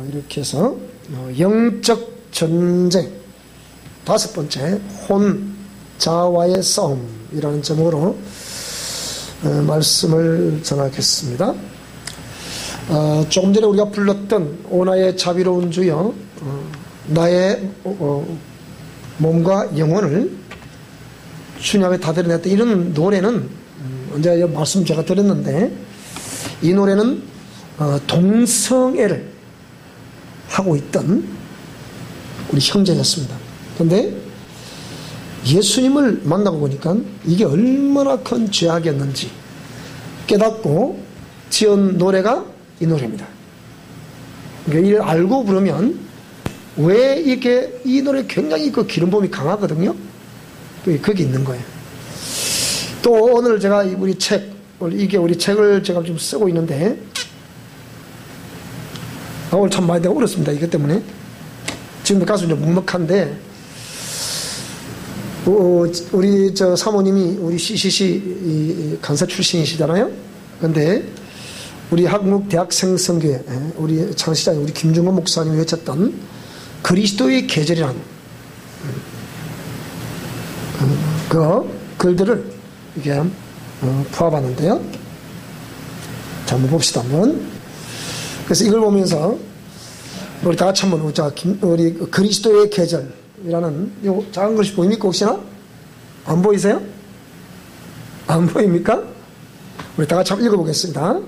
이렇게 해서 영적 전쟁, 다섯 번째 혼, 자와의 싸움이라는 제목으로 말씀을 전하겠습니다. 조금 전에 우리가 불렀던 오나의 자비로운 주여, 나의 몸과 영혼을 주님 앞에 다 드러냈다, 이런 노래는 언제 말씀 제가 드렸는데, 이 노래는 동성애를 하고 있던 우리 형제였습니다. 그런데 예수님을 만나고 보니까 이게 얼마나 큰 죄악이었는지 깨닫고 지은 노래가 이 노래입니다. 그러니까 이를 알고 부르면, 왜 이게 이 노래 굉장히 그 기름붐이 강하거든요. 그게 있는 거예요. 또 오늘 제가 우리 책을 제가 좀 쓰고 있는데, 오늘 참 많이 내가 울었습니다. 이것 때문에. 지금도 가슴이 좀 먹먹한데, 우리 사모님이 우리 CCC 간사 출신이시잖아요. 그런데 우리 한국 대학생 선교회 우리 창시자인 우리 김중건 목사님이 외쳤던 그리스도의 계절이라는 그 글들을 이게 포함하는데요. 자, 한번 봅시다. 한번. 그래서 이걸 보면서 우리 다 같이 한번 우리 그리스도의 계절이라는 요 작은 글씨 보입니까 혹시나? 안 보이세요? 안 보입니까? 우리 다 같이 한번 읽어보겠습니다.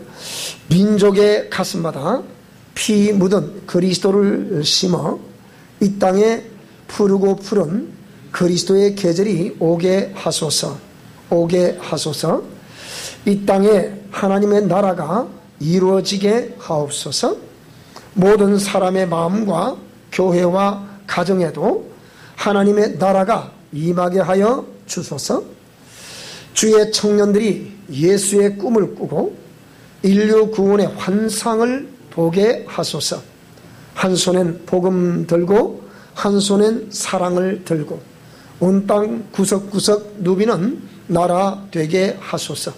민족의 가슴마다 피 묻은 그리스도를 심어 이 땅에 푸르고 푸른 그리스도의 계절이 오게 하소서. 오게 하소서. 이 땅에 하나님의 나라가 이루어지게 하옵소서. 모든 사람의 마음과 교회와 가정에도 하나님의 나라가 임하게 하여 주소서. 주의 청년들이 예수의 꿈을 꾸고 인류 구원의 환상을 보게 하소서. 한 손엔 복음 들고 한 손엔 사랑을 들고 온 땅 구석구석 누비는 나라 되게 하소서.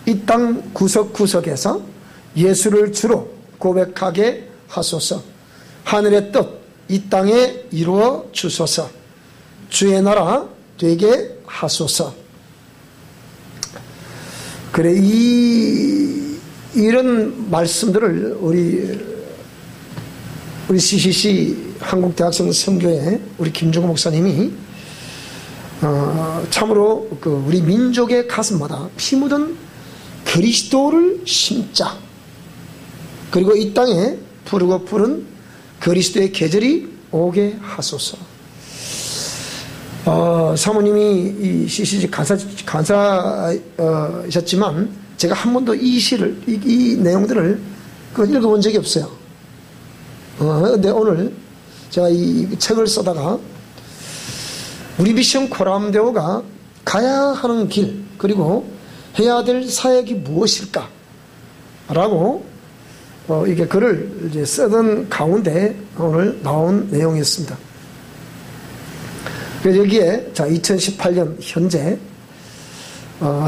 이 땅 구석구석에서 예수를 주로 고백하게 하소서. 하늘의 뜻 이 땅에 이루어 주소서. 주의 나라 되게 하소서. 그래, 이런 말씀들을 우리 CCC 한국대학생 선교회 우리 김종호 목사님이 참으로 우리 민족의 가슴마다 피 묻은 그리스도를 심자, 그리고 이 땅에 푸르고 푸른 그리스도의 계절이 오게 하소서. 사모님이 이 CCC 간사이셨지만 제가 한 번도 이 내용들을 읽어본 적이 없어요. 근데 오늘 제가 이 책을 쓰다가 우리 미션 코람데오가 가야 하는 길, 그리고 해야 될 사역이 무엇일까? 라고 이게 글을 이제 쓰던 가운데 오늘 나온 내용이었습니다. 그래서 여기에 2018년 현재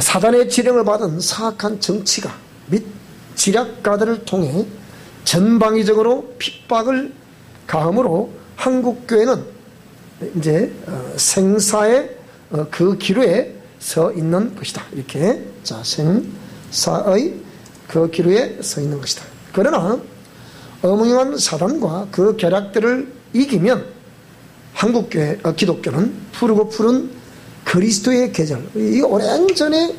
사단의 지령을 받은 사악한 정치가 및 지략가들을 통해 전방위적으로 핍박을 가함으로 한국교회는 이제 생사의 그 기로에 서 있는 것이다. 이렇게 생사의 그 기로에 서 있는 것이다. 그러나 어무용한 사단과 그 계략들을 이기면 한국교회, 기독교는 푸르고 푸른 그리스도의 계절, 이 오랜전에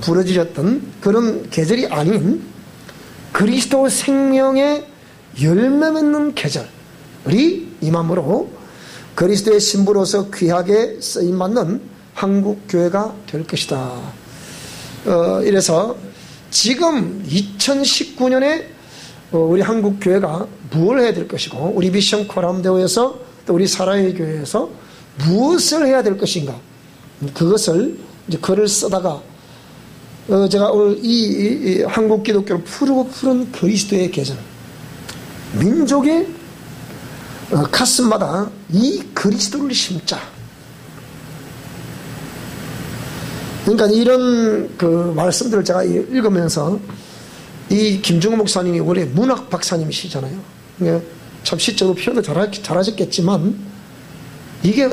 부러지셨던 그런 계절이 아닌 그리스도 생명의 열매 맺는 계절이 임함으로 그리스도의 신부로서 귀하게 쓰임받는 한국교회가 될 것이다. 이래서 지금 2019년에 우리 한국교회가 무엇을 해야 될 것이고, 우리 미션 코람데오에서 또 우리 사랑의 교회에서 무엇을 해야 될 것인가, 그것을 이제 글을 쓰다가 제가 오늘 이 한국 기독교를 푸르고 푸른 그리스도의 계절, 민족의 가슴마다 이 그리스도를 심자. 그러니까 이런 그 말씀들을 제가 읽으면서, 이 김중호 목사님이 원래 문학 박사님이시잖아요. 참 시적으로 표현도 잘하셨겠지만 이게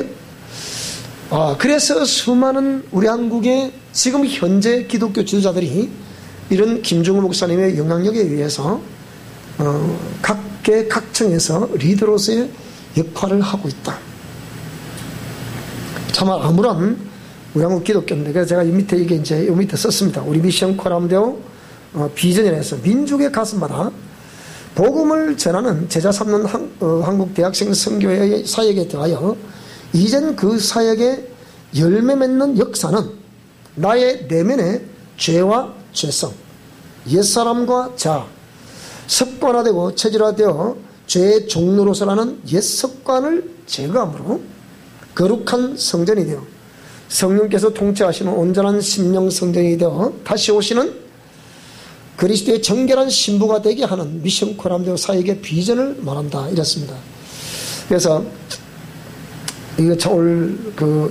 그래서 수많은 우리 한국의 지금 현재 기독교 지도자들이 이런 김종우 목사님의 영향력에 의해서 각계각층에서 리더로서의 역할을 하고 있다. 정말 아무런 우리 한국 기독교인데, 그래서 제가 이 밑에 썼습니다. 우리 미션 코람데오 비전이라서 민족의 가슴마다 복음을 전하는 제자 삼는 한국 대학생 선교회 사역에 대하여 이젠 그 사역에 열매 맺는 역사는 나의 내면의 죄와 죄성, 옛사람과 자아, 습관화되고 체질화되어 죄의 종로로서라는 옛 습관을 제거함으로 거룩한 성전이 되어 성령께서 통치하시는 온전한 심령 성전이 되어 다시 오시는 그리스도의 정결한 신부가 되게 하는 미션 코람데오 사역의 비전을 말한다. 이랬습니다. 그래서 이거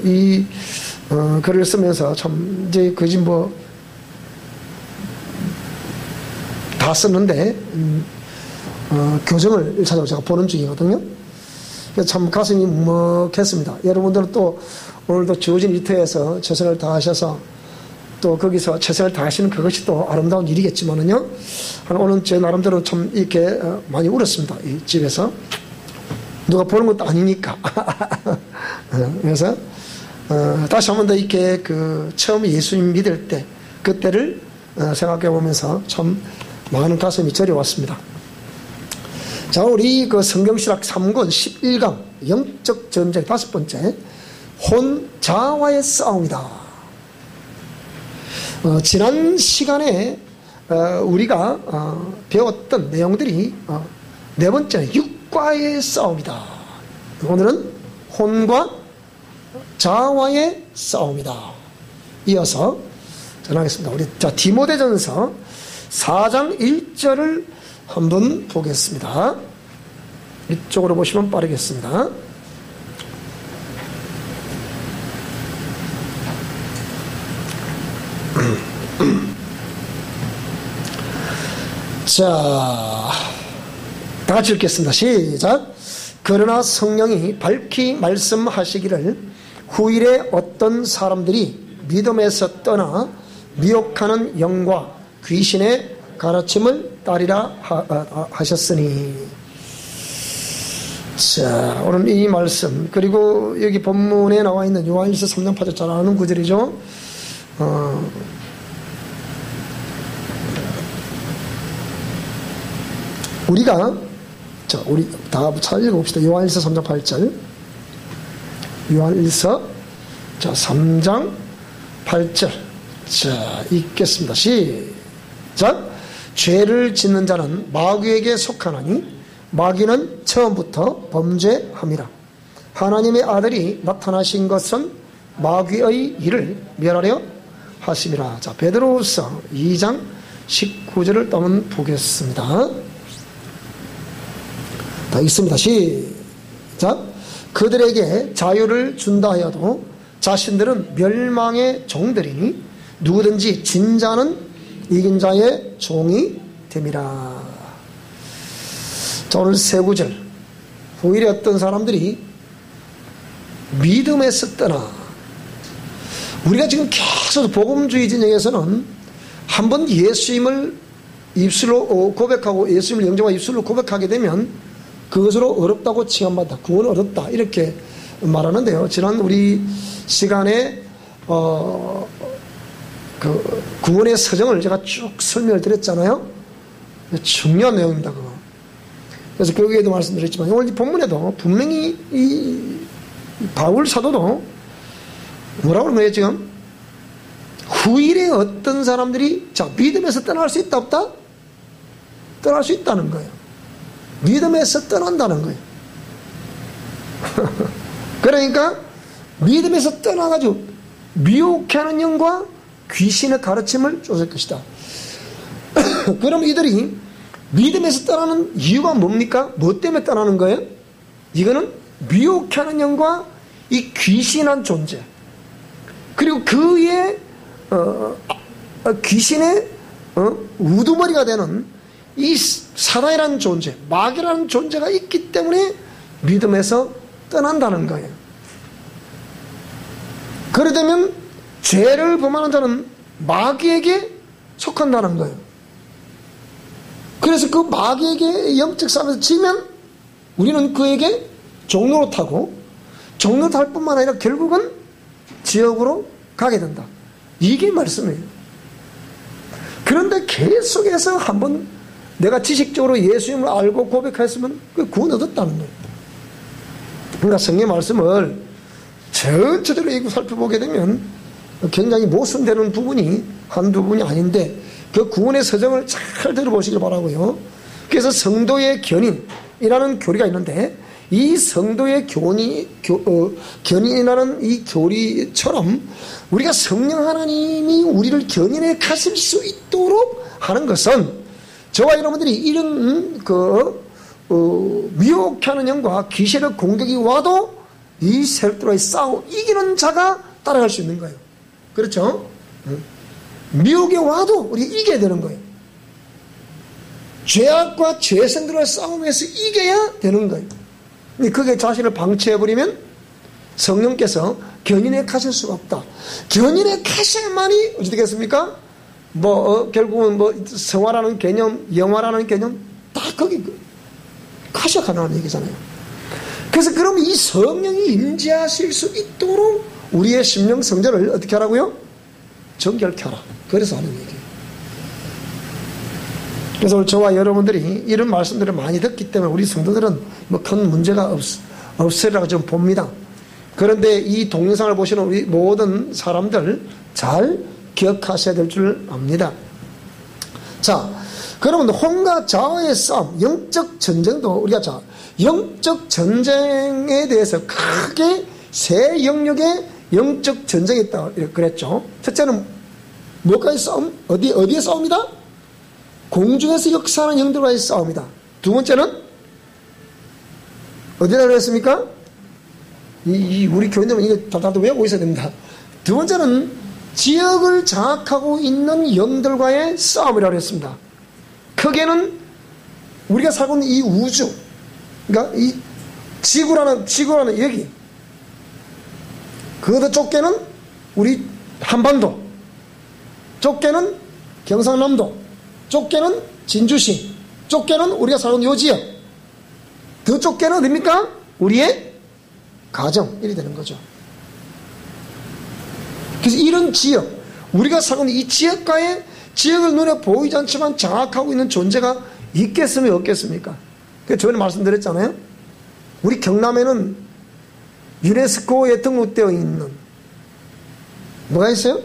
이 글을 쓰면서 참 이제 그지 다 썼는데 교정을 1차적으로 제가 보는 중이거든요. 그래서 참 가슴이 먹먹했습니다. 여러분들은 또 오늘도 주어진 일터에서 최선을 다하셔서 또 거기서 최선을 다하시는 그것이 또 아름다운 일이겠지만은요, 오늘 제 나름대로 참 이렇게 많이 울었습니다. 이 집에서 누가 보는 것도 아니니까. 그래서 다시 한 번 더 이렇게 처음 예수님 믿을 때 그때를 생각해 보면서 참 많은 가슴이 저려왔습니다. 자, 우리 성경신학 3권 11강 영적 전쟁 5번째, 혼자와의 싸움이다. 지난 시간에 우리가 배웠던 내용들이 네 번째는 육과의 싸움이다. 오늘은 혼과 자와의 싸움이다. 이어서 전하겠습니다. 우리 디모데전서 4장 1절을 한번 보겠습니다. 이쪽으로 보시면 빠르겠습니다. 자, 다 같이 읽겠습니다. 시작. 그러나 성령이 밝히 말씀하시기를 후일에 어떤 사람들이 믿음에서 떠나 미혹하는 영과 귀신의 가르침을 따리라 하셨으니. 자, 오늘 이 말씀, 그리고 여기 본문에 나와 있는 요한일서 3장 8절 잘 아는 구절이죠. 우리 다 잘 읽어봅시다. 요한일서 3장 8절. 요한일서 3장 8절. 자, 읽겠습니다. 시작. 죄를 짓는 자는 마귀에게 속하나니 마귀는 처음부터 범죄함이라. 하나님의 아들이 나타나신 것은 마귀의 일을 멸하려 하심이라. 자, 베드로후서 2장 19절을 한번 보겠습니다. 다 있습니다. 시작. 그들에게 자유를 준다 하여도 자신들은 멸망의 종들이니 누구든지 진 자는 이긴 자의 종이 됨이라. 자, 오늘 세 구절. 후일에 어떤 사람들이 믿음에서 떠나. 우리가 지금 계속 복음주의 진영에서는 한번 예수님을 입술로 고백하고 예수님을 영접하고 입술로 고백하게 되면 그것으로 어렵다고 칭함받다. 구원 어렵다. 이렇게 말하는데요. 지난 우리 시간에 구원의 서정을 제가 쭉 설명을 드렸잖아요. 중요한 내용입니다. 그거. 그래서 거기에도 말씀드렸지만 오늘 이 본문에도 분명히 이 바울 사도도 뭐라고 하는 거예요 지금? 후일에 어떤 사람들이 믿음에서 떠날 수 있다 없다? 떠날 수 있다는 거예요. 믿음에서 떠난다는 거예요. 그러니까 믿음에서 떠나가지고 미혹하는 영과 귀신의 가르침을 쫓을 것이다. 그럼 이들이 믿음에서 떠나는 이유가 뭡니까? 뭐 때문에 떠나는 거예요? 이거는 미혹하는 영과 이 귀신한 존재, 그리고 그의 귀신의 우두머리가 되는 이 사단이라는 존재, 마귀라는 존재가 있기 때문에 믿음에서 떠난다는 거예요. 그래 되면 죄를 범하는 자는 마귀에게 속한다는 거예요. 그래서 그 마귀에게 영적 싸움에서 지면 우리는 그에게 종노릇하고 종노릇할 뿐만 아니라 결국은 지옥으로 가게 된다. 이게 말씀이에요. 그런데 계속해서 한번 내가 지식적으로 예수님을 알고 고백했으면 그 구원 얻었다는 거예요. 그러니까 성경 말씀을 전체적으로 살펴보게 되면 굉장히 모순되는 부분이 한두 부분이 아닌데 그 구원의 서정을 잘 들어보시길 바라고요. 그래서 성도의 견인이라는 교리가 있는데 이 성도의 견인이라는 이 교리처럼 우리가 성령 하나님이 우리를 견인해 가실 수 있도록 하는 것은 저와 여러분들이 이런 미혹하는 영과 귀신의 공격이 와도 이 세력들과의 싸움 이기는 자가 따라갈 수 있는 거예요. 그렇죠? 미혹에 와도 우리 이겨야 되는 거예요. 죄악과 죄성들과의 싸움에서 이겨야 되는 거예요. 그게 자신을 방치해버리면 성령께서 견인해 가실 수가 없다. 견인해 가셔야만이 어찌 되겠습니까? 결국은 성화라는 개념, 영화라는 개념 다 거기 가셔야 가능한 얘기잖아요. 그래서 그럼 이 성령이 임재하실 수 있도록 우리의 심령 성전을 어떻게 하라고요? 정결케 하라. 그래서 하는 얘기예요. 그래서 오늘 저와 여러분들이 이런 말씀들을 많이 듣기 때문에 우리 성도들은 큰 문제가 없으리라고 좀 봅니다. 그런데 이 동영상을 보시는 우리 모든 사람들 잘 기억하셔야 될 줄 압니다. 자, 그러면 혼과 좌우의 싸움, 영적 전쟁도 우리가 영적 전쟁에 대해서 크게 세 영역의 영적 전쟁이 있다 그랬죠. 첫째는 뭐까지 싸움? 어디의 싸움이다? 공중에서 역사하는 영들과의 싸움이다. 두 번째는 어디다 그랬습니까? 우리 교인들은 이거 다들 외우고 있어야 됩니다. 두 번째는 지역을 장악하고 있는 영들과의 싸움이라고 했습니다. 크게는 우리가 살고 있는 이 우주, 그러니까 이 지구라는 여기, 그것도 좁게는 우리 한반도, 좁게는 경상남도, 좁게는 진주시, 좁게는 우리가 살고 있는 이 지역, 더 좁게는 어딥니까? 우리의 가정, 이리 되는 거죠. 그래서 이런 지역, 우리가 살고 있는 이 지역을 눈에 보이지 않지만 장악하고 있는 존재가 있겠습니까? 없겠습니까? 그래서 저번에 말씀드렸잖아요. 우리 경남에는 유네스코에 등록되어 있는 뭐가 있어요?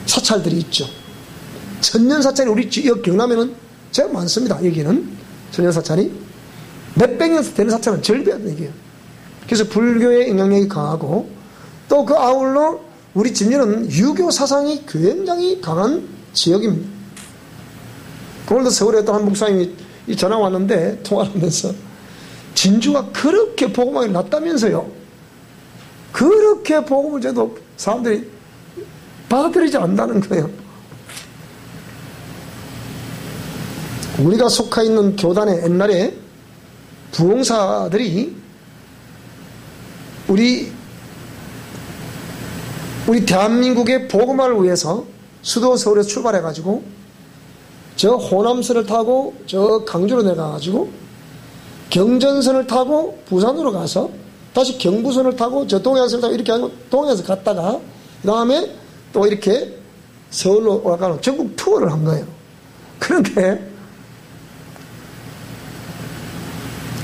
사찰들이 있죠. 천년사찰이 우리 지역 경남에는 제일 많습니다. 여기는 천년사찰이 몇백 년 되는 사찰은 절대하는 얘기예요. 그래서 불교의 영향력이 강하고 또 그 아울러 우리 진주는 유교 사상이 굉장히 강한 지역입니다. 오늘도 서울에 또 한 목사님이 전화 왔는데 통화를 하면서 진주가 그렇게 복음하기 낮다면서요. 그렇게 복음을 줘도 사람들이 받아들이지 않는다는 거예요. 우리가 속해 있는 교단에 옛날에 부흥사들이 우리 대한민국의 복음화를 위해서 수도 서울에서 출발해가지고 저 호남선을 타고 저 강주로 내려가가지고 경전선을 타고 부산으로 가서 다시 경부선을 타고 저 동해안선을 타고 이렇게 하고 동해에서 갔다가 그 다음에 또 이렇게 서울로 올라가는 전국 투어를 한 거예요. 그런데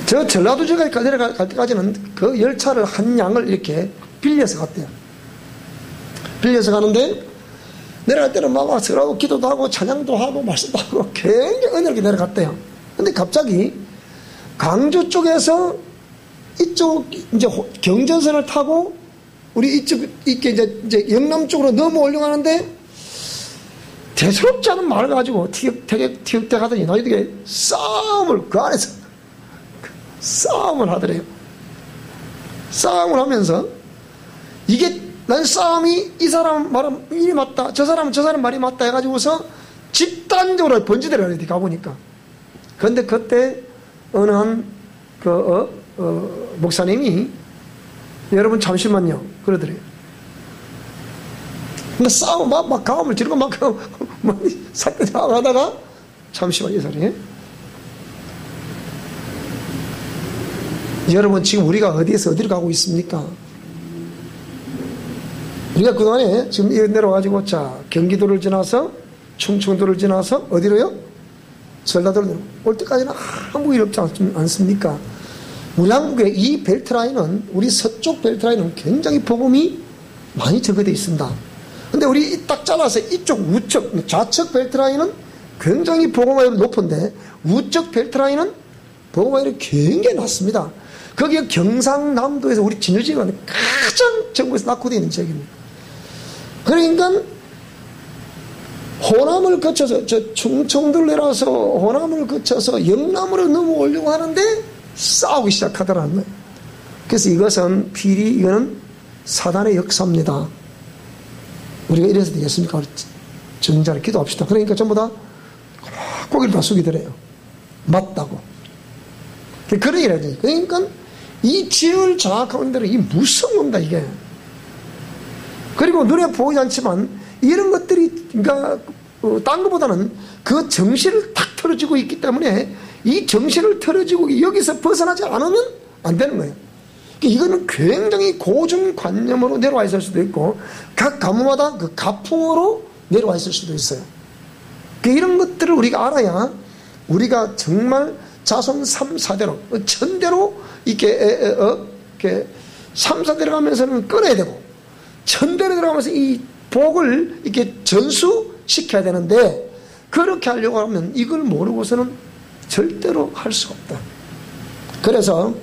저 전라도 지역까지 내려갈 때까지는 그 열차를 한 양을 이렇게 빌려서 갔대요. 빌려서 가는데 내려갈 때는 막 설하고 기도도 하고 찬양도 하고 말씀도 하고 굉장히 은혜롭게 내려갔대요. 근데 갑자기 강주 쪽에서 이쪽 이제 경전선을 타고 우리 이쪽 이렇게 이제 영남 쪽으로 넘어올려가는데 대수롭지 않은 말을 가지고 티격태격 하더니 너희들에게 싸움을 그 안에서 싸움을 하더래요. 싸움을 하면서 이게 난 싸움이 이 사람 말은 일이 맞다, 저 사람 말이 맞다 해가지고서 집단적으로 번지더라고요. 어디 가보니까. 그런데 그때 어느 한 목사님이 여러분 잠시만요 그러더래요. 근데 싸움 막 가음을 지르고 막 사건 하다가 잠시만요 소리. 여러분 지금 우리가 어디에서 어디로 가고 있습니까? 우리가 그동안에 지금 내려와가지고 자 경기도를 지나서 충청도를 지나서 어디로요? 전라도로 올 때까지는 아무 일 없지 않습니까? 우리 한국의 이 벨트라인은 우리 서쪽 벨트라인은 굉장히 복음이 많이 적어되어 있습니다. 근데 우리 딱 잘라서 이쪽 우측 좌측 벨트라인은 굉장히 복음화율이 높은데 우측 벨트라인은 복음화율이 굉장히 낮습니다. 거기에 경상남도에서 우리 진주지가 가장 전국에서 낙후되어 있는 지역입니다. 그러니까 호남을 거쳐서 저 충청도를 내려와서 호남을 거쳐서 영남으로 넘어오려고 하는데 싸우기 시작하더라는 거예요. 그래서 이것은 이거는 사단의 역사입니다. 우리가 이래서 되겠습니까? 정자를 기도합시다. 그러니까 전부 다 고개를 다 숙이더래요. 맞다고. 그런 일이라죠. 그러니까 이 지을 장악하는 데는 이 무서운 겁니다, 이게. 그리고 눈에 보이지 않지만 이런 것들이 그러니까 딴 것보다는 그 정신을 탁 틀어지고 있기 때문에 이 정신을 틀어지고 여기서 벗어나지 않으면 안 되는 거예요. 이거는 굉장히 고정관념으로 내려와 있을 수도 있고 각 가문마다 그 가풍으로 내려와 있을 수도 있어요. 이런 것들을 우리가 알아야 우리가 정말 자손 3, 4대로 천대로 이렇게 3, 4대로 가면서는 끊어야 되고 천대로 들어가면서 이 복을 이렇게 전수시켜야 되는데 그렇게 하려고 하면 이걸 모르고서는 절대로 할 수가 없다. 그래서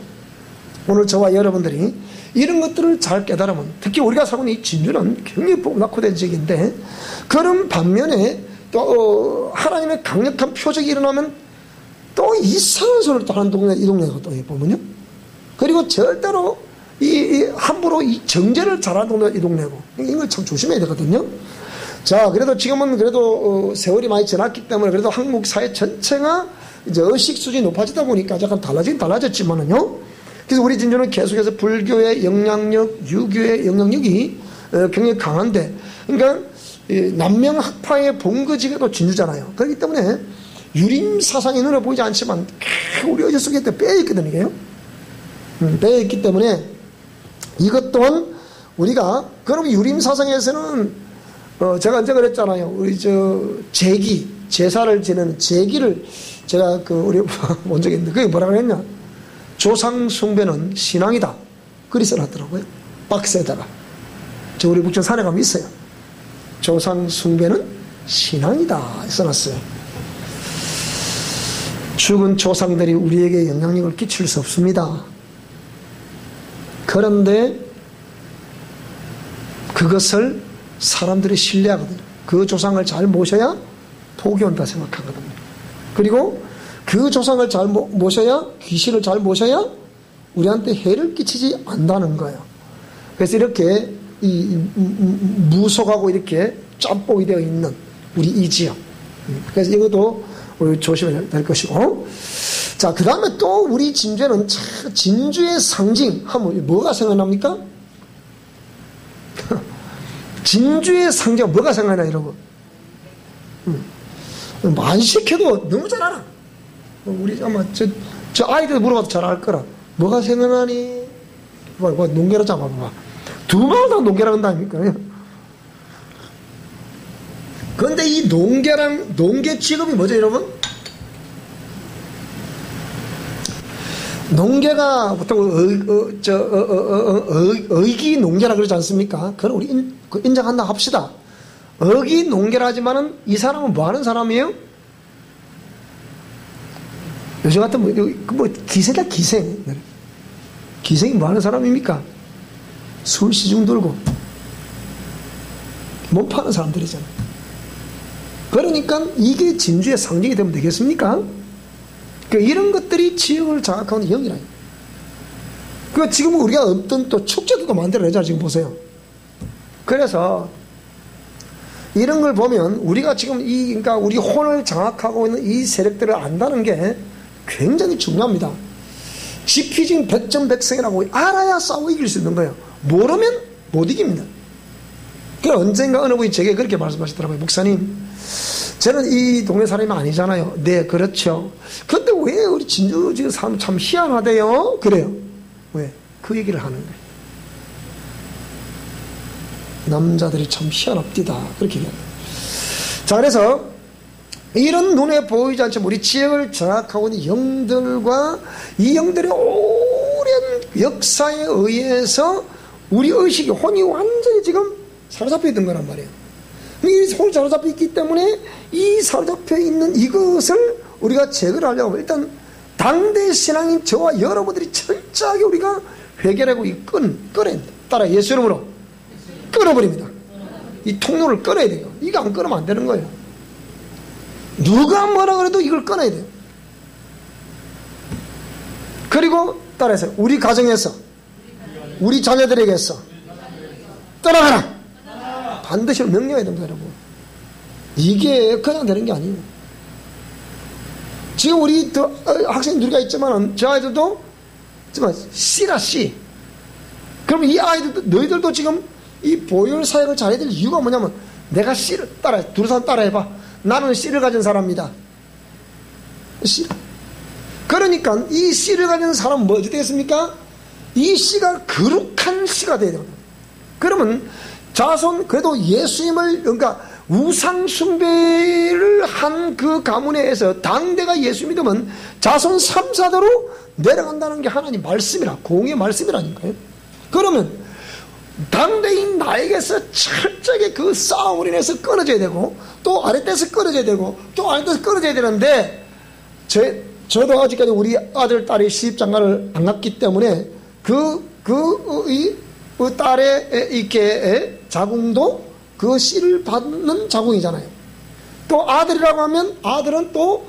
오늘 저와 여러분들이 이런 것들을 잘 깨달으면 특히 우리가 살고 있는 이 진주는 굉장히 낙후된 지역인데 그런 반면에 또 하나님의 강력한 표적이 일어나면 또 이상한 소리를 또 하는 동네 이 동네가 또 보면요. 그리고 절대로 함부로 이 정제를 잘하는 동네가 이 동네고 이걸 참 조심해야 되거든요. 자, 그래도 지금은 그래도 세월이 많이 지났기 때문에 그래도 한국 사회 전체가 이제 의식 수준이 높아지다 보니까 약간 달라졌지만은요. 그래서 우리 진주는 계속해서 불교의 영향력, 유교의 영향력이 굉장히 강한데, 그러니까 남명학파의 본거지가 진주잖아요. 그렇기 때문에 유림 사상이 눈에 보이지 않지만 우리 어제 속에 빼있거든요, 이게요. 빼있기 때문에 이것 또한 우리가 그럼 유림 사상에서는 제가 언제 그랬잖아요. 우리 제사를 지내는 제기를 제가 우리 본 적이 있는데 그게 뭐라 그랬냐? 조상 숭배는 신앙이다. 그리 써놨더라고요. 박스에다가. 우리 북촌 산에 가면 있어요. 조상 숭배는 신앙이다. 써놨어요. 죽은 조상들이 우리에게 영향력을 끼칠 수 없습니다. 그런데 그것을 사람들이 신뢰하거든요. 그 조상을 잘 모셔야 복이 온다 생각하거든요. 그리고 그 조상을 잘 모셔야 귀신을 잘 모셔야 우리한테 해를 끼치지 않는다는 거예요. 그래서 이렇게 무속하고 이렇게 짬뽕이 되어 있는 우리 이 지역. 그래서 이것도 우리 조심해야 될 것이고. 자, 그 다음에 또 우리 진주에는 진주의 상징 하면 뭐가 생각납니까? 진주의 상징 뭐가 생각나 여러분? 안 시켜도 너무 잘 알아. 우리 아마 저 아이들 물어봐도 잘 알 거라. 뭐가 생각나니? 봐, 농계라 잡아봐. 두 말 다 농계라 한다니까. 그런데 이 농계 직업이 뭐죠, 여러분? 농계가 보통 의기 농계라 그러지 않습니까? 그건 우리 인정한다 합시다. 의기 농계라 하지만은 이 사람은 뭐 하는 사람이에요? 요즘 같은 기생이다, 기생. 기생이 뭐 하는 사람입니까? 술 시중 들고 몸 파는 사람들이잖아요. 그러니까 이게 진주의 상징이 되면 되겠습니까? 이런 것들이 지역을 장악하는 영이라요. 지금 우리가 어떤 또 축제도 만들어내자, 지금 보세요. 그래서 이런 걸 보면 우리가 지금 그러니까 우리 혼을 장악하고 있는 이 세력들을 안다는 게 굉장히 중요합니다. 지피 지금 백전백승이라고 알아야 싸워 이길 수 있는 거예요. 모르면 못 이깁니다. 그 언젠가 어느 분이 제게 그렇게 말씀하시더라고요. 목사님, 저는 이 동네 사람이 아니잖아요. 네, 그렇죠. 근데 왜 우리 진주 지금 사람 참 희한하대요? 그래요. 왜? 그 얘기를 하는 거예요. 남자들이 참 희한합디다. 그렇게 얘기합니다. 자, 그래서 이런 눈에 보이지 않지만 우리 지역을 장악하고 있는 영들과 이 영들의 오랜 역사에 의해서 우리 의식이, 혼이 완전히 지금 사로잡혀 있는 거란 말이에요. 이 혼이 사로잡혀 있기 때문에 이 사로잡혀 있는 이것을 우리가 제거를 하려고 하면 일단 당대 신앙인 저와 여러분들이 철저하게 우리가 해결하고 끊어야 됩니다. 따라 예수 이름으로 끊어버립니다. 이 통로를 끊어야 돼요. 이거 안 끊으면 안 되는 거예요. 누가 뭐라 그래도 이걸 끊어야 돼요. 그리고 따라서 우리 가정에서, 우리 자녀들에게서 떠나가라. 반드시 명령해야 됩니다, 여러분. 이게 그냥 되는 게 아니에요. 지금 우리 학생들 우리가 있지만 저 아이들도 C라 C. 그러면 이 아이들도, 너희들도 지금 이 보혈 사역을 잘해야 될 이유가 뭐냐면 내가 C를 따라해. 두 사람 따라해봐. 나는 C를 가진 사람입니다. C. 그러니까 이 C를 가진 사람은 뭐 어떻게 되겠습니까? 이 C가 거룩한 C가 돼야 됩니다. 그러면 자손, 그래도 예수님을, 그러니까 우상숭배를 한 그 가문에서 당대가 예수 믿으면 자손 3, 4대로 내려간다는 게 하나님 말씀이라, 공의 말씀이라니까요. 그러면 당대인 나에게서 철저하게 그 싸움을 인해서 끊어져야 되고, 또 아랫대에서 끊어져야 되고, 또 아랫대에서 끊어져야 되는데, 저도 아직까지 우리 아들, 딸이 시집장가를 안 갔기 때문에 그 딸의 이렇게 자궁도 그 씨를 받는 자궁이잖아요. 또 아들이라고 하면 아들은 또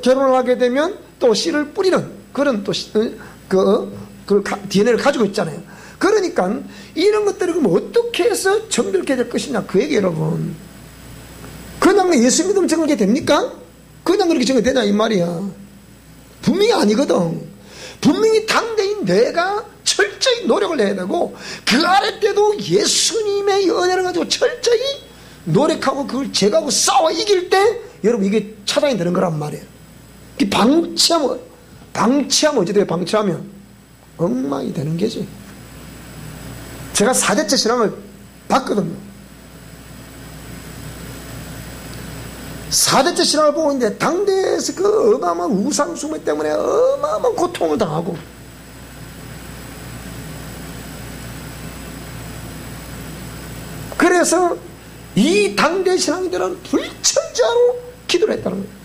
결혼을 하게 되면 또 씨를 뿌리는 그런 또 그 DNA를 가지고 있잖아요. 그러니까 이런 것들을 그럼 어떻게 해서 정결케 될 것이냐, 그 얘기 여러분. 그냥 예수 믿으면 정결케 됩니까? 그냥 그렇게 정결되냐 이 말이야. 분명히 아니거든. 분명히 당대인 내가 철저히 노력을 해야 되고, 그 아래 때도 예수님의 은혜를 가지고 철저히 노력하고 그걸 제거하고 싸워 이길 때 여러분 이게 차단이 되는 거란 말이에요. 방치하면 어찌 돼요? 방치하면 엉망이 되는 게지. 제가 4대째 신앙을 봤거든요. 4대째 신앙을 보고 있는데 당대에서 그 어마어마한 우상숭배 때문에 어마어마한 고통을 당하고, 그래서 이 당대 신앙인들은 불철저하로 기도를 했다는 거예요.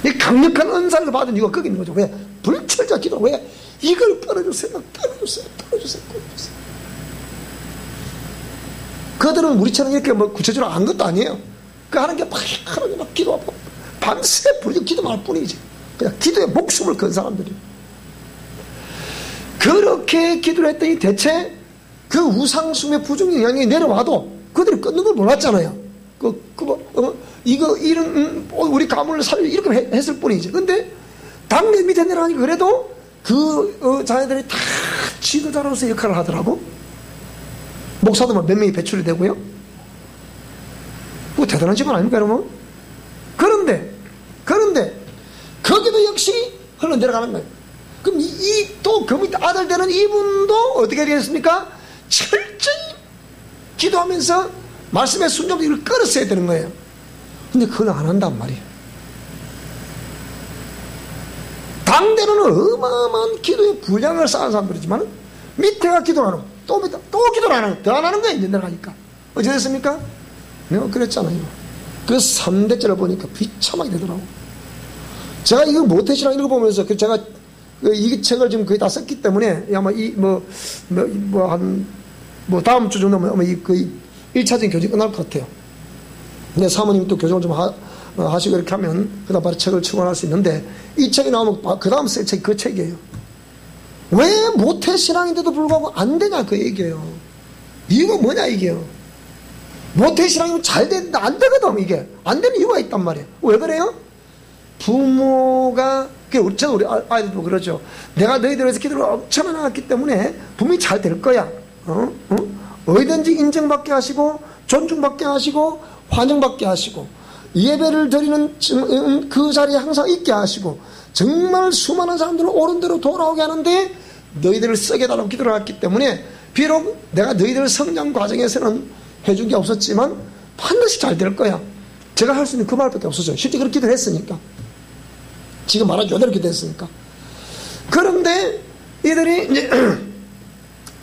이 강력한 은사를 받은 이유가 거기 있는 거죠. 왜? 불철저하 기도. 왜? 이걸 끊어주세요. 그들은 우리처럼 이렇게 뭐 구체적으로 안 것도 아니에요. 그 하는 게 막 하는 게 막 기도하고 밤새 부르짖고 기도만 할 뿐이지. 그냥 기도에 목숨을 건 사람들이. 그렇게 기도를 했더니 대체 그 우상숭배 부정 영향이 내려와도 그들이 끊는 걸 몰랐잖아요. 우리 가문을 살려 이렇게 했을 뿐이지. 근데 당내 밑에 내려가니까 그래도 그 자녀들이 다 지도자로서 역할을 하더라고. 목사도 몇 명이 배출이 되고요. 뭐 대단한 직원 아닙니까, 여러분? 그런데 거기도 역시 흘러내려가는 거예요. 그럼 또 그 밑에 아들 되는 이분도 어떻게 되겠습니까? 철저히 기도하면서 말씀에 순종하면서 이걸 끌었어야 되는 거예요. 근데 그걸 안 한단 말이에요. 당대는 어마어마한 기도의 분량을 쌓은 사람들이지만 밑에가 기도를 안 하고 또 기도를 안 하고 더 안 하는 거예요. 이제 내려가니까. 어찌 됐습니까? 내가 그랬잖아요. 그 3대째를 보니까 비참하게 되더라고. 제가 이거 모태신앙 읽어보면서 제가 이 책을 지금 거의 다 썼기 때문에 아마 다음 주 정도면 아마 거의 1차적인 교직 끝날 것 같아요. 근데 사모님 또 교정을 좀 하시고 이렇게 하면 그다음 바로 책을 출간할 수 있는데, 이 책이 나오면 그 다음 쓸 책이 그 책이에요. 왜 모태신앙인데도 불구하고 안 되냐 그 얘기예요. 이유가 뭐냐 이게요. 모태신앙이면 잘 되는데 안 되거든. 이게 안 되는 이유가 있단 말이에요. 왜 그래요? 부모가, 저도 우리 아이들도 그러죠. 내가 너희들을 위해서 기도를 엄청 해놨기 때문에 분명히 잘 될 거야. 어디든지 인정받게 하시고 존중받게 하시고 환영받게 하시고 예배를 드리는 그 자리에 항상 있게 하시고 정말 수많은 사람들을 옳은 대로 돌아오게 하는데 너희들을 쓰게 달라고 기도를 했기 때문에 비록 내가 너희들 성장 과정에서는 해준 게 없었지만 반드시 잘 될 거야. 제가 할 수 있는 그 말밖에 없었어요. 실제 그렇게 기도를 했으니까. 지금 말하기 이대로 기도했으니까. 그런데 이들이 이제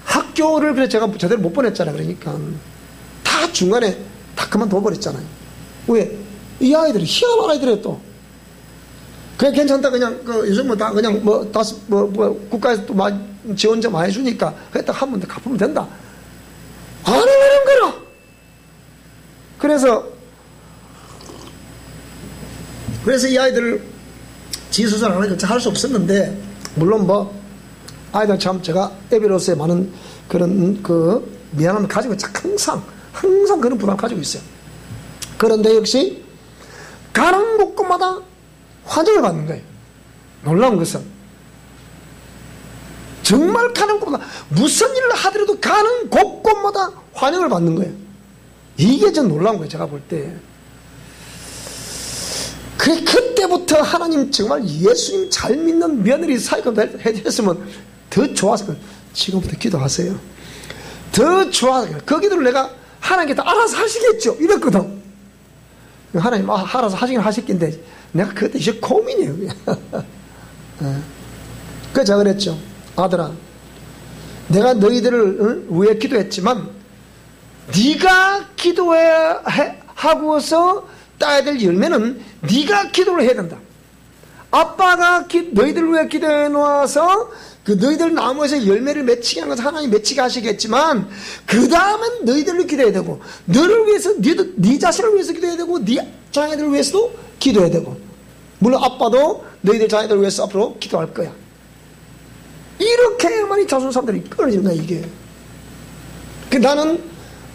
학교를 그래 제가 제대로 못 보냈잖아요. 그러니까 다 중간에 다 그만둬버렸잖아요. 왜? 이 아이들이 희한한 아이들이에요. 또 그냥 괜찮다. 그냥 요즘 다 그냥 국가에서 또 지원 좀 많이 주니까 그냥 딱 한 번 더 갚으면 된다. 안 하는 거라. 그래서 이 아이들을 지수설 안 하니까 할 수 없었는데, 물론 아이들 참 제가 애비로서의 많은 그런 미안함을 가지고 항상 그런 부담을 가지고 있어요. 그런데 역시 가는 곳곳마다 환영을 받는 거예요. 놀라운 것은 정말 가는 곳마다 무슨 일을 하더라도 가는 곳곳마다 환영을 받는 거예요. 이게 좀 놀라운 거예요. 제가 볼 때. 그때부터 하나님 정말 예수님 잘 믿는 며느리 사이가 해줬으면 더 좋았을 거예요. 지금부터 기도하세요. 더 좋았을 거예요. 그 기도를 내가 하나님께 다 알아서 하시겠죠. 이랬거든. 하나님 알아서 하시긴 하셨긴데 내가 그때 이제 고민이에요. 그래서 제가 그랬죠. 아들아, 내가 너희들을 위해 기도했지만 네가 기도하고서 따야 될 열매는 네가 기도를 해야 된다. 아빠가 너희들을 위해 기도해 놓아서 그 너희들 나무에서 열매를 맺히게 하는 것은 하나님 맺히게 하시겠지만 그 다음엔 너희들을 기도해야 되고 너를 위해서 네 자신을 위해서 기도해야 되고 네 자녀들을 위해서도 기도해야 되고, 물론 아빠도 너희들 자녀들을 위해서 앞으로 기도할 거야. 이렇게만이 자존감들이 끊어지는 거야. 이게 나는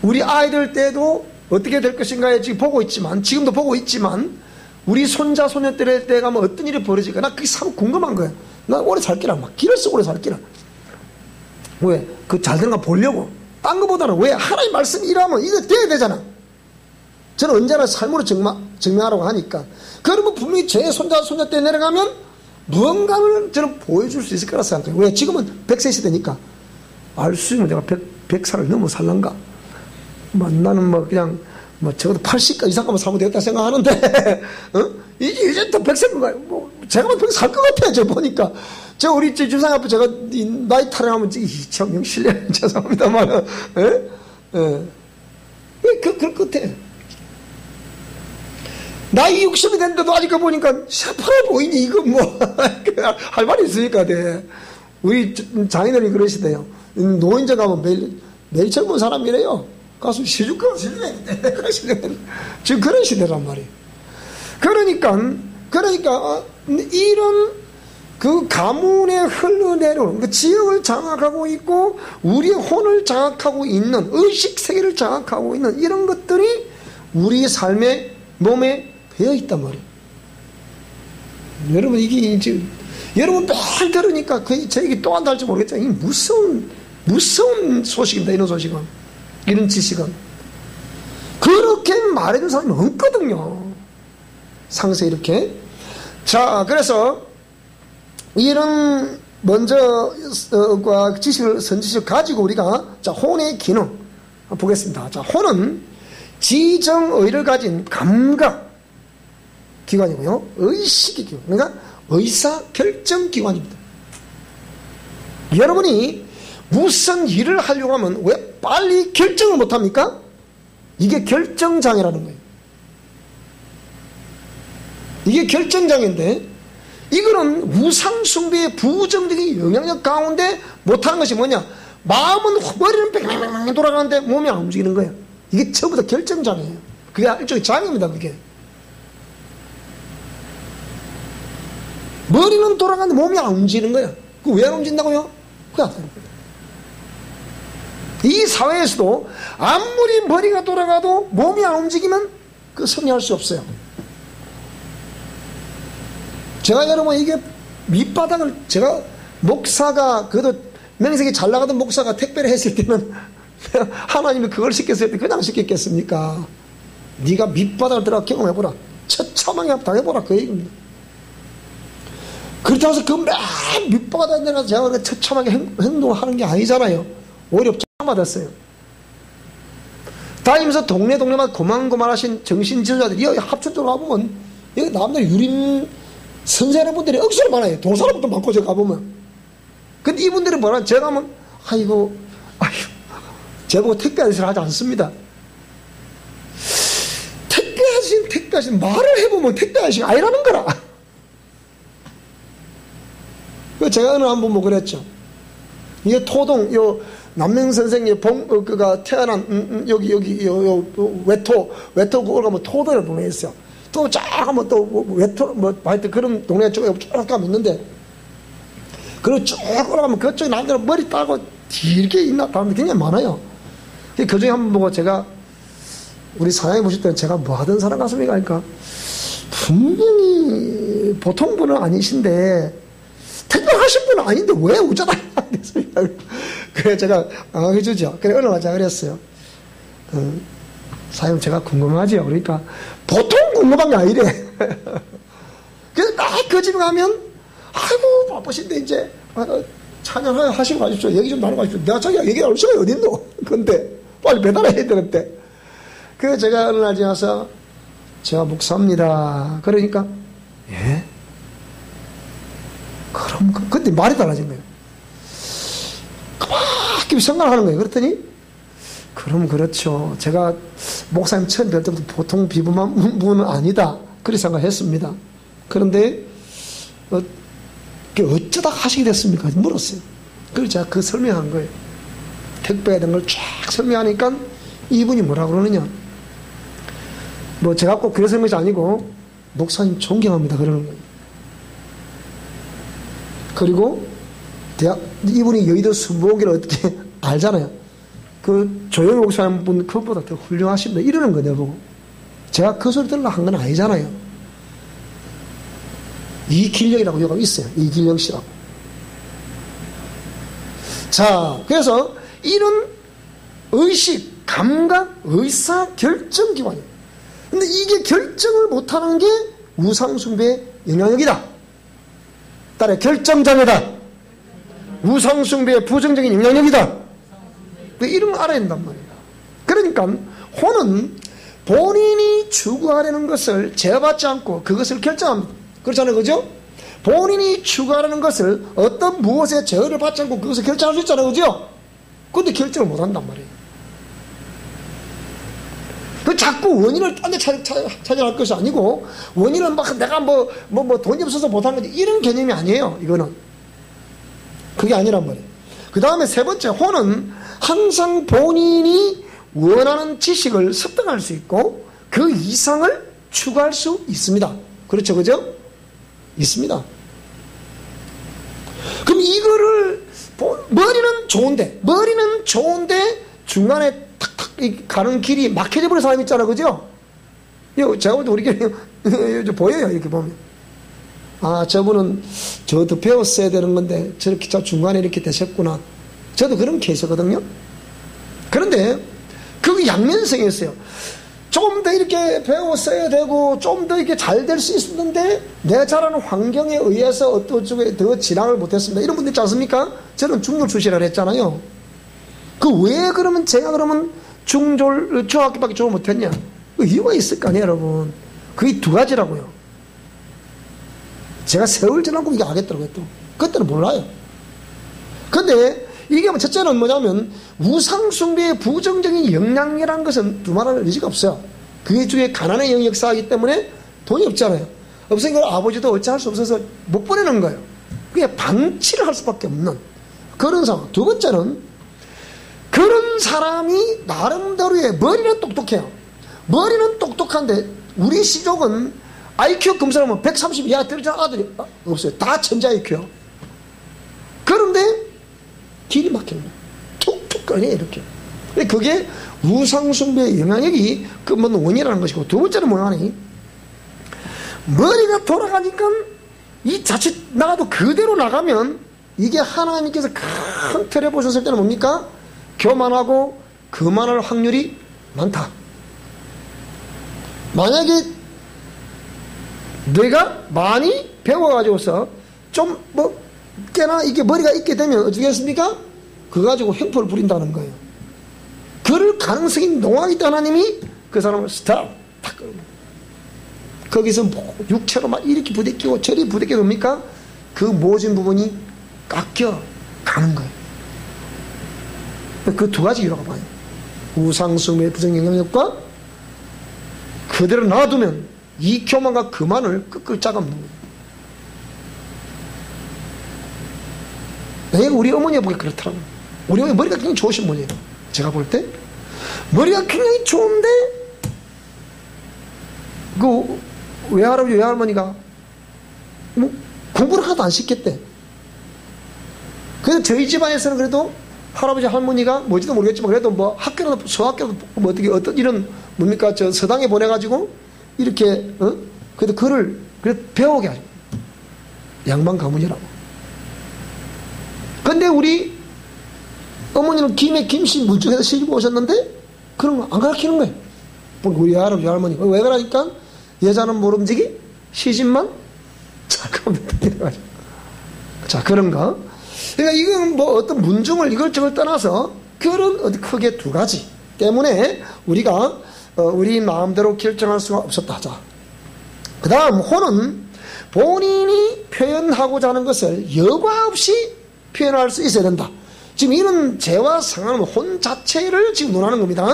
우리 아이들 때도 어떻게 될 것인가에 지금 보고 있지만, 지금도 보고 있지만 우리 손자 소녀들의 때 가면 어떤 일이 벌어질까 나 그게 참 궁금한 거야. 나 오래 살기라, 막 길어서 오래 살기라. 왜? 그 잘 되는 거 보려고. 딴 거보다는 왜? 하나님 말씀이 이러면 이거 돼야 되잖아. 저는 언제나 삶으로 증명하라고 하니까. 그러면 분명히 제 손자 소녀 때 내려가면 무언가를 저는 보여줄 수 있을 거라 생각해요. 왜? 지금은 100세 시대니까 알 수 있으면 내가 100살을 넘어 살란가. 나는 그냥 적어도 80가 이상가면 살면 되겠다 생각하는데 이제 또 100세인가 제가 100세 살 것 같아요. 저 보니까 우리 주상 앞에 제가 나이 타령하면 참 실례 죄송합니다만 그럴 것 같아. 나이 60이 됐는데도 아직 보니까 새파랗게 보이니. 이거 할 말이 있으니까 돼. 우리 장인어른이 그러시대요. 노인정 가면 매일 젊은 사람이래요. 가서 시주권 지금 그런 시대란 말이에요. 그러니까 이런 그 가문에 흘러내려오는 그 지역을 장악하고 있고 우리의 혼을 장악하고 있는 의식 세계를 장악하고 있는 이런 것들이 우리의 삶의 몸에 배어 있단 말이에요. 여러분 이게 지금 여러분 매일 들으니까 제 얘기 또 한다 할지 모르겠지만 이게 무서운 소식입니다. 이런 소식은. 이런 지식은 그렇게 말해준 사람이 없거든요. 상세 이렇게. 자, 그래서 이런 먼저 지식을 선지식을 가지고 우리가 혼의 기능 보겠습니다. 자, 혼은 지정의를 가진 감각 기관이고요, 의식의 기관, 그러니까 의사결정 기관입니다. 여러분이 무슨 일을 하려고 하면 왜 빨리 결정을 못합니까? 이게 결정장애라는 거예요. 이게 결정장애인데 이거는 우상숭배의 부정적인 영향력 가운데 못하는 것이 뭐냐? 마음은 머리는 뺑뺑뺑 돌아가는데 몸이 안 움직이는 거예요. 이게 전부 다 결정장애예요. 그게 일종의 장애입니다. 그게 머리는 돌아가는데 몸이 안 움직이는 거예요. 그 왜 안 움직인다고요? 그게 안 되는 거예요. 이 사회에서도 아무리 머리가 돌아가도 몸이 안 움직이면 그 승리할 수 없어요. 제가 여러분 이게 밑바닥을 제가 목사가 그래도 명색이 잘 나가던 목사가 택배를 했을 때는 하나님이 그걸 시켰을 때 그냥 시켰겠습니까? 네가 밑바닥을 들어가 경험해보라. 처참하게 당해보라. 그 얘기입니다. 그렇다고 해서 그 맨 밑바닥에 내가 제가 처참하게 행동을 하는 게 아니잖아요. 오히려 받았어요. 다니면서 동네마다 고만고만하신 정신지도자들이 여기 합천적으로 가보면 여기 남들 유림 선생님분들이 억수로 많아요. 도사람도 많고 제가 가보면. 근데 이분들이 뭐라 제가 하면 아이고 제보고 택배 아저씨를 하지 않습니다. 택배 아저씨 말을 해보면 택배 아저씨가 아니라는 거라. 제가 어느 한 번 뭐 그랬죠. 이게 토동 요 남명 선생의 그가 태어난 여기 외토 그걸 가면 토도를 보내있어요. 또 쫙 하면 또 외토 하여튼 그런 동네 쪽에 쭉 가면 있는데 그리고 쭉 올라가면 그쪽에 남들은 머리 따고 길게 있나 다른데 굉장히 많아요. 그 중에 한 번 보고 제가 우리 사장님 보실 때는 제가 뭐 하던 사람 같습니까? 그러니까 분명히 보통 분은 아니신데 택배하신 분은 아닌데 왜 우자다 했습니다. 그래 제가 해주죠. 그래 어느 날 제가 그랬어요. 사장님 제가 궁금하지요. 그러니까 보통 궁금한 게 아니래. 그래서 막 그 집에 가면 아이고 바쁘신데 이제 찬양하시고 가십시오. 얘기 좀 나눠 가십시오. 내가 자기가 얘기할 시간이 어딨노. 근데 빨리 배달해야 되는데. 그래서 제가 어느 날 지나서 제가 목사입니다. 그러니까 예? 그럼 근데 말이 달라진 거예요. 그만큼 생각하는 거예요. 그랬더니 그럼 그렇죠. 제가 목사님 처음 뵐 때부터 보통 비범한 분은 아니다. 그렇게 생각했습니다. 그런데 어쩌다 하시게 됐습니까? 물었어요. 그래서 제가 그 설명한 거예요. 택배에 대한 걸 쫙 설명하니까 이분이 뭐라 그러느냐. 뭐 제가 꼭 그래서 그런 것이 아니고 목사님 존경합니다. 그러는 거예요. 그리고 이분이 여의도 순복이를 어떻게 알잖아요. 그 조영희 목사님 분 그것보다 더 훌륭하십니다. 이러는 거냐 보고. 제가 그 소리 들으려고 한 건 아니잖아요. 이길령이라고 여기 있어요. 이길령 씨라고. 자, 그래서 이런 의식, 감각, 의사, 결정 기관이에요. 근데 이게 결정을 못하는 게 우상숭배의 영향력이다. 따라 결정장애다. 우상숭배의 부정적인 영향력이다. 이런 걸 알아야 된단 말이에요. 그러니까 혼은 본인이 추구하려는 것을 제어받지 않고 그것을 결정합니다. 그렇잖아요. 그죠? 본인이 추구하려는 것을 어떤 무엇에 제어를 받지 않고 그것을 결정할 수 있잖아요. 그죠? 근데 결정을 못한단 말이에요. 그 자꾸 원인을 딴 데 찾아갈 것이 아니고 원인은 막 내가 뭐 돈이 없어서 못한 거지 이런 개념이 아니에요. 이거는 그게 아니란 말이에요. 그 다음에 세 번째, 혼은 항상 본인이 원하는 지식을 습득할 수 있고 그 이상을 추구할 수 있습니다. 그렇죠, 그죠? 있습니다. 그럼 이거를 머리는 좋은데 중간에 탁탁 가는 길이 막혀져 버린 사람 있잖아, 그죠? 제가 볼 때 우리 보여요. 이렇게 보면 저분은 저도 배웠어야 되는 건데 저렇게 중간에 이렇게 되셨구나. 저도 그런 케이스거든요. 그런데 그 양면성이 있어요. 좀 더 이렇게 배웠어야 되고 좀 더 이렇게 잘 될 수 있었는데 내가 자라는 환경에 의해서 어떤 쪽에 더 진학을 못했습니다. 이런 분들 있지 않습니까? 저는 중졸 출신이라고 했잖아요. 왜 그러면 제가 그러면 중학교밖에 졸업 못했냐? 그 이유가 있을 거 아니에요, 여러분. 그게 두 가지라고요. 제가 세월 지나고 이게 알겠더라고요, 또. 그때는 몰라요. 근데 이게 첫째는 뭐냐면 우상숭배의 부정적인 영향이라는 것은 두말할 의지가 없어요. 그게 중에 가난의 영역사이기 때문에 돈이 없잖아요. 없으니까 아버지도 어찌할 수 없어서 못 보내는 거예요. 그게 방치를 할 수밖에 없는 그런 상황. 두 번째는 그런 사람이 나름대로의 머리는 똑똑해요. 머리는 똑똑한데 우리 시족은 IQ 검사하면 130 이하 떨어지는 아들이 없어요. 다 천재 IQ요. 그런데 길이 막히는 거예요. 툭툭 꺼내 이렇게. 그게 우상숭배의 영향력이 근본 원인이라는 것이고, 두 번째는 뭐냐니, 머리가 돌아가니까 이 자칫 나가도 그대로 나가면 이게 하나님께서 큰 틀에 보셨을 때는 뭡니까? 교만하고 그만할 확률이 많다. 만약에 내가 많이 배워가지고서 좀 꽤나 이게 머리가 있게 되면 어떻게 했습니까? 그거 가지고 횡포를 부린다는 거예요. 그럴 가능성이 농하기 때문에 하나님이 그 사람을 스탑 탁 거기서 육체로 막 이렇게 부대끼고 저리 부대끼고 뭡니까? 그 모진 부분이 깎여 가는 거예요. 그 두 가지 이유라고 봐요. 우상숭배의 부정영향력과 그대로 놔두면 이 교만과 그만을 끄끌 짜감는 거예요. 우리 어머니가 보기에 그렇더라고요. 우리 어머니 머리가 굉장히 좋으신 분이에요. 제가 볼 때 머리가 굉장히 좋은데 그 외할아버지 외할머니가 공부를 하나도 안 시켰대. 그래서 저희 집안에서는 그래도 할아버지 할머니가 뭔지도 모르겠지만 그래도 뭐 학교라도 소학교라도 뭐 어떤 이런 뭡니까 저 서당에 보내가지고 이렇게 그래도 그를 그래도 배우게 하죠. 양반 가문이라고. 근데 우리 어머니는 김에 김씨 물중에서 시집 오셨는데 그런 거 안 가르치는 거예요. 우리 할아버지 할머니가 왜 그러니까 여자는 모름지기 시집만 잘 가면 된다. 자 그런 거. 그러니까 이건 뭐 어떤 문중을 이것저것 떠나서 그런 크게 두 가지 때문에 우리가 우리 마음대로 결정할 수가 없었다 하자. 그 다음 혼은 본인이 표현하고자 하는 것을 여과 없이 표현할 수 있어야 된다. 지금 이런 죄와 상하는 혼 자체를 지금 논하는 겁니다.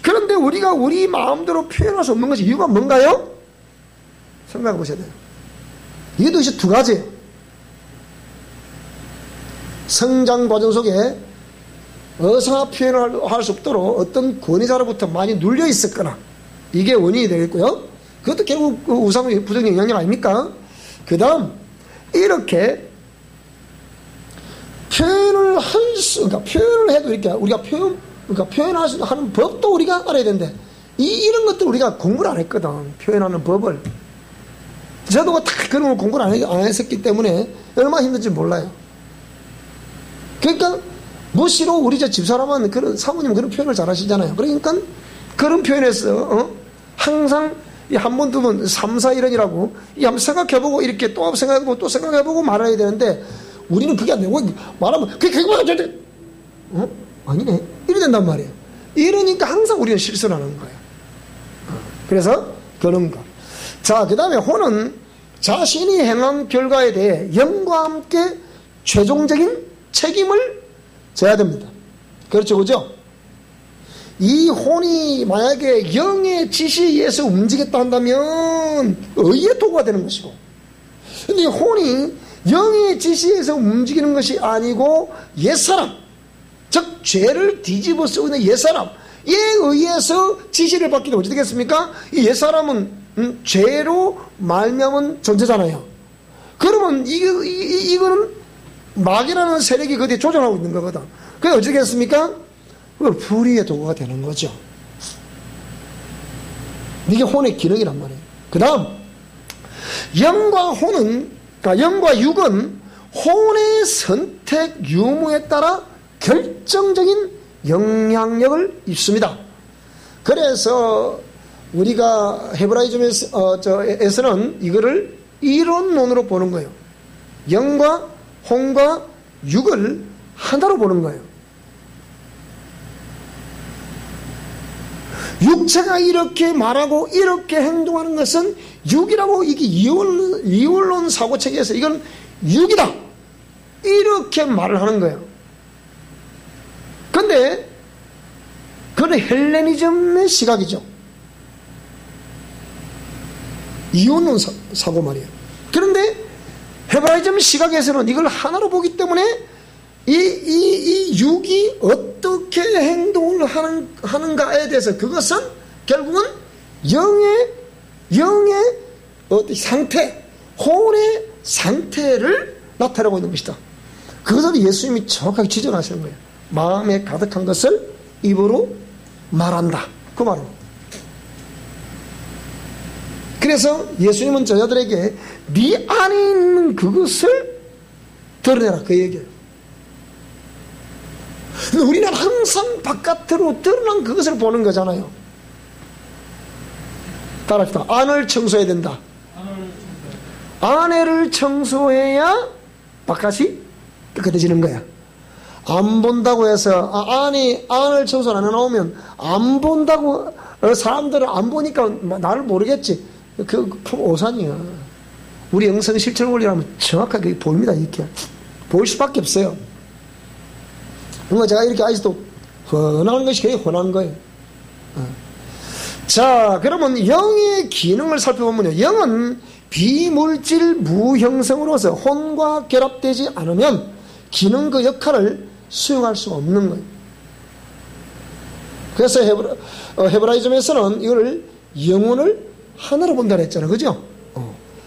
그런데 우리가 우리 마음대로 표현할 수 없는 것이 이유가 뭔가요? 생각해 보셔야 돼요. 이게 도대체 두 가지예요. 성장 과정 속에 어사 표현을 할 수 없도록 어떤 권위자로부터 많이 눌려 있었거나 이게 원인이 되겠고요. 그것도 결국 우상 부정 영향력 아닙니까? 그 다음 이렇게 표현을 그러니까 표현을 해도 이렇게 우리가 표현하는 법도 우리가 알아야 되는데 이런 것들 우리가 공부를 안 했거든. 표현하는 법을. 저도 다 그런 걸 공부를 안 했었기 때문에 얼마나 힘든지 몰라요. 그러니까 무시로 우리 집사람은 그런 사모님 그런 표현을 잘 하시잖아요. 그러니까 그런 표현에서 항상 한 번, 두 번, 3, 4, 1원이라고 한번 생각해보고 이렇게 또 생각해보고 또 생각해보고 말해야 되는데 우리는 그게 안 되고 말하면 그게 맞아 돼. 아니네. 이래 된단 말이에요. 이러니까 항상 우리는 실수를 하는 거예요. 그래서 그런 거. 자, 그 다음에 혼은 자신이 행한 결과에 대해 영과 함께 최종적인 책임을 져야 됩니다. 그렇죠, 그죠? 이 혼이 만약에 영의 지시에 의해서 움직였다 한다면 의의 도구가 되는 것이고, 근데 이 혼이 영의 지시에 의해서 움직이는 것이 아니고 옛사람, 즉 죄를 뒤집어 쓰고 있는 옛사람에 의해서 지시를 받게 되면 어떻게 되겠습니까? 이 옛사람은 죄로 말미암은 존재잖아요. 그러면 이거는 마귀라는 세력이 그뒤에 조정하고 있는 거거든. 그게 어떻게 했습니까? 불의의 도구가 되는 거죠. 이게 혼의 기능이란 말이에요. 그 다음 영과 혼은, 그러니까 영과 육은 혼의 선택 유무에 따라 결정적인 영향력을 입습니다. 그래서 우리가 헤브라이즘에서는 이거를 이론론으로 보는 거예요. 영과 혼과 육을 하나로 보는 거예요. 육체가 이렇게 말하고 이렇게 행동하는 것은 육이라고 이게 이원론 사고체계에서 이건 육이다 이렇게 말을 하는 거예요. 근데 그건 헬레니즘의 시각이죠. 이원론 사고 말이에요. 그런데 헤브라이즘 시각에서는 이걸 하나로 보기 때문에 이 육이 어떻게 행동을 하는가에 대해서 그것은 결국은 영의 상태, 혼의 상태를 나타내고 있는 것이다. 그것을 예수님이 정확하게 지적하시는 거예요. 마음에 가득한 것을 입으로 말한다. 그 말로. 그래서 예수님은 저자들에게 네 안에 있는 그것을 드러내라, 그 얘기예요. 우리는 항상 바깥으로 드러난 그것을 보는 거잖아요. 따라합시다. 안을 청소해야 된다. 안을 청소해야 바깥이 깨끗해지는 거야. 안 본다고 해서 안을 청소 안 해놓으면 안 본다고 사람들은 안 보니까 나를 모르겠지. 그 오산이야. 우리 영성 실천 원리라면 정확하게 보입니다. 이렇게 보일 수밖에 없어요. 뭔가 제가 이렇게 아직도 훤한 것이 굉장히 훤한 거예요. 자, 그러면 영의 기능을 살펴보면요, 영은 비물질 무형성으로서 혼과 결합되지 않으면 기능 그 역할을 수행할 수 없는 거예요. 그래서 헤브라이즘에서는 이거를 영혼을 하나로 본다 했잖아요. 그죠?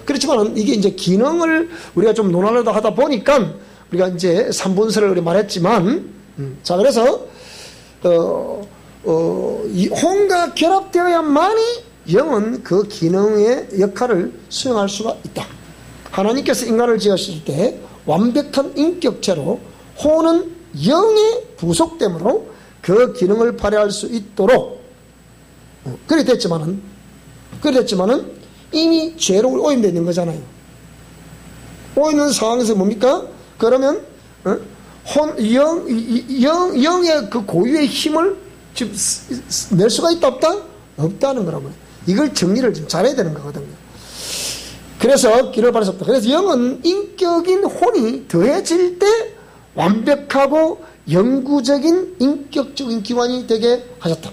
그렇지만 이게 이제 기능을 우리가 좀 논하려다 하다 보니까 우리가 이제 3분설을 말했지만, 자, 그래서, 이 혼과 결합되어야만이 영은 그 기능의 역할을 수행할 수가 있다. 하나님께서 인간을 지으실 때 완벽한 인격체로 혼은 영의 부속됨으로 그 기능을 발휘할 수 있도록 그래 됐지만은 이미 죄로 오염되어 있는 거잖아요. 오염된 상황에서 뭡니까? 그러면 영의 그 고유의 힘을 지금 낼 수가 있다 없다? 없다는 거란 말이에요. 이걸 정리를 좀 잘해야 되는 거거든요. 그래서 길을 발할 수 없다. 그래서 영은 인격인 혼이 더해질 때 완벽하고 영구적인 인격적인 기관이 되게 하셨다.